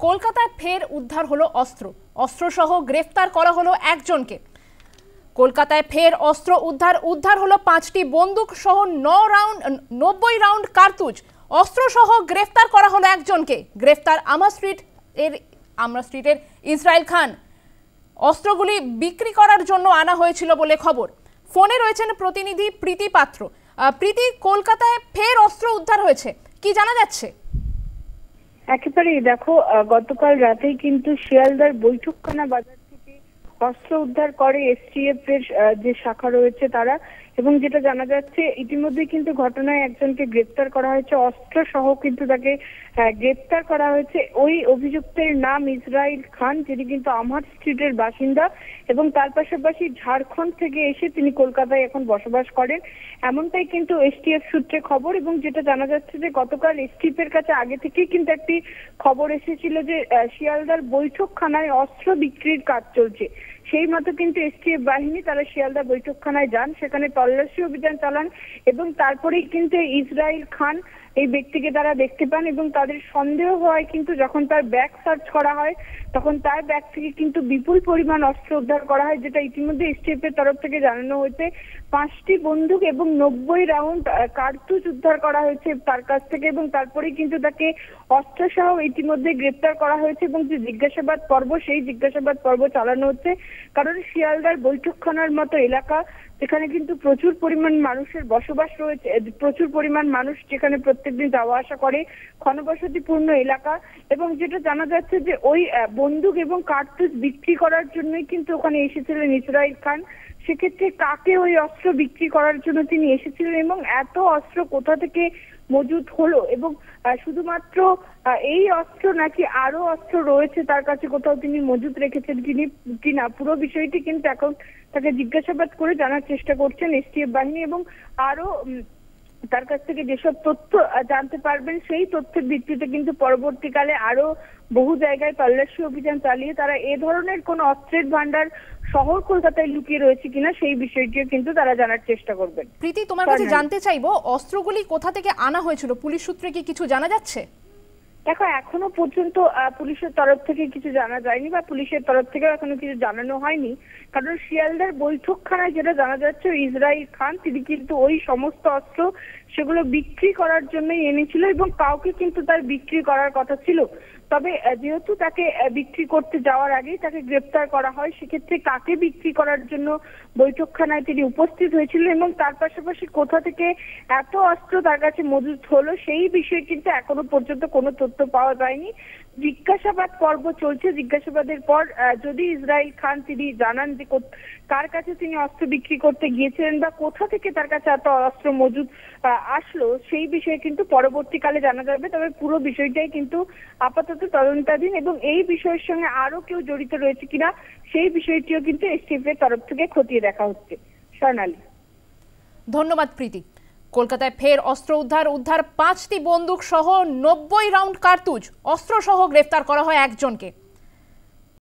কলকাতায় ফের উদ্ধার হলো অস্ত্রসহ গ্রেফতার করা হলো একজনকে। কলকাতায় ফের অস্ত্র উদ্ধার হলো 5টি বন্দুক সহ 90 রাউন্ড কার্তুজ। অস্ত্রসহ গ্রেফতার করা হলো একজনকে। গ্রেফতার আমা স্ট্রিটের ইসরাইল খান। অস্ত্রগুলি বিক্রি করার জন্য আনা হয়েছিল বলে খবর। ফোনে রয়েছেন প্রতিনিধি প্রীতি পাত্র। প্রীতি, কলকাতায় ফের অস্ত্র উদ্ধার হয়েছে, কি জানা যাচ্ছে? একেবারেই দেখো, গতকাল রাতেই কিন্তু শিয়ালদার বৈঠকখানা বাজার থেকে অস্ত্র উদ্ধার করে এসটিএফ এর যে শাখা রয়েছে তারা, এবং যেটা জানা যাচ্ছে ইতিমধ্যে কিন্তু ঘটনায় একজনকে গ্রেপ্তার করা হয়েছে। অস্ত্র সহ কিন্তু তাকে গ্রেপ্তার করা হয়েছে। ওই অভিযুক্তের নাম ইসরাইল খান, যিনি কিন্তু আমহাট স্ট্রিটের বাসিন্দা এবং তার পাশাপাশি ঝাড়খণ্ড থেকে এসে তিনি কলকাতায় এখন বসবাস করেন, এমনটাই কিন্তু এসটিএফ সূত্রে খবর। এবং যেটা জানা যাচ্ছে যে গতকাল এসটিএফ এর কাছে আগে থেকেই কিন্তু একটি খবর এসেছিল যে শিয়ালদার বৈঠকখানায় অস্ত্র বিক্রির কাজ চলছে। সেই মতো কিন্তু এসটিএফ বাহিনী তারা শিয়ালদা বৈঠকখানায় যান, সেখানে তল্লাশি অভিযান চালান এবং তারপরেই কিন্তু ইসরাইল খান এই ব্যক্তিকে তারা দেখতে পান এবং তাদের সন্দেহ হয় কিন্তু যখন তার ব্যাগ সার্চ করা হয় তখন তার ব্যাগ থেকে কিন্তু বিপুল পরিমাণ অস্ত্র উদ্ধার করা হয়, যেটা ইতিমধ্যে এসটিএফ এর তরফ থেকে জানানো হয়েছে। 5টি বন্দুক এবং 90 রাউন্ড কার্তুজ উদ্ধার করা হয়েছে তার কাছ থেকে এবং তারপরেই কিন্তু তাকে অস্ত্র সহ ইতিমধ্যে গ্রেপ্তার করা হয়েছে এবং যে জিজ্ঞাসাবাদ পর্ব সেই জিজ্ঞাসাবাদ পর্ব চালানো হচ্ছে। কারণ শিয়ালদার বৈঠকখানার মতো এলাকা, যেখানে কিন্তু প্রচুর পরিমাণ মানুষের বসবাস রয়েছে, প্রচুর পরিমাণ মানুষ যেখানে প্রত্যেকদিন যাওয়া আসা করে, ঘনবসতিপূর্ণ এলাকা, এবং যেটা জানা যাচ্ছে যে ওই বন্দুক এবং কার্তুজ বিক্রি করার জন্যই কিন্তু ওখানে এসেছিলেন ইসরাইল খান। সেক্ষেত্রে কাকে ওই অস্ত্র বিক্রি করার জন্য তিনি এসেছিলেন এবং এত অস্ত্র কোথা থেকে মজুদ হলো, এবং শুধুমাত্র এই অস্ত্র নাকি আরো অস্ত্র রয়েছে তার কাছে কোথাও তিনি মজুদ রেখেছেন কিনা, পুরো বিষয়টি কিন্তু এখন তাকে জিজ্ঞাসাবাদ করে জানার চেষ্টা করছেন এসটিএফ বাহিনী। এবং আরো তার কাছ থেকে যেসব তথ্য জানতে পারবেন সেই তথ্যের ভিত্তিতে কিন্তু পরবর্তীকালে আরো বহু জায়গায় তল্লাশি অভিযান চালিয়ে তারা এ ধরনের কোন অস্ত্রের ভান্ডার শহর কলকাতায় লুকিয়ে রয়েছে কিনা সেই বিষয়টিও কিন্তু তারা জানার চেষ্টা করবেন। প্রীতি, তোমার কাছে জানতে চাইবো, অস্ত্রগুলি কোথা থেকে আনা হয়েছিল, পুলিশ সূত্রে কি কিছু জানা যাচ্ছে? দেখো, এখনো পর্যন্ত পুলিশের তরফ থেকে কিছু জানা যায়নি বা পুলিশের তরফ থেকে এখনো কিছু জানানো হয়নি। কারণ শিয়ালদার বৈঠকখানায় যেটা জানা যাচ্ছে ইসরাইল খান তিনি কিন্তু ওই সমস্ত অস্ত্র সেগুলো বিক্রি করার জন্যই এনেছিল এবং কাউকে কিন্তু তার বিক্রি করার কথা ছিল। তবে যেহেতু তাকে বিক্রি করতে যাওয়ার আগেই তাকে গ্রেপ্তার করা হয়, সেক্ষেত্রে কাকে বিক্রি করার জন্য বৈঠকখানায় তিনি উপস্থিত হয়েছিলেন এবং তার পাশাপাশি কোথা থেকে এত অস্ত্র তার কাছে মজুদ হলো সেই বিষয়ে কিন্তু এখনো পর্যন্ত কোনো তথ্য পাওয়া যায়নি। জিজ্ঞাসাবাদ পর্ব চলছে। জিজ্ঞাসাবাদের পর যদি ইসরাইল খান তিনি জানান যে কার কাছে তিনি অস্ত্র বিক্রি করতে গিয়েছিলেন বা কোথা থেকে তার কাছে এত অস্ত্র মজুদ আসলো সেই বিষয়ে কিন্তু পরবর্তীকালে জানা যাবে। তবে পুরো বিষয়টাই কিন্তু আপাতত তদন্তাধীন এবং এই বিষয়ের সঙ্গে আরো কেউ জড়িত রয়েছে কিনা সেই বিষয়টিও কিন্তু এসটিএফ এর তরফ থেকে খতিয়ে দেখা হচ্ছে। স্বর্ণালী, ধন্যবাদ প্রীতি। কলকাতায় ফের অস্ত্র উদ্ধার 5টি বন্দুক সহ 90 রাউন্ড কার্তুজ। অস্ত্র সহ গ্রেফতার করা হয় একজনকে।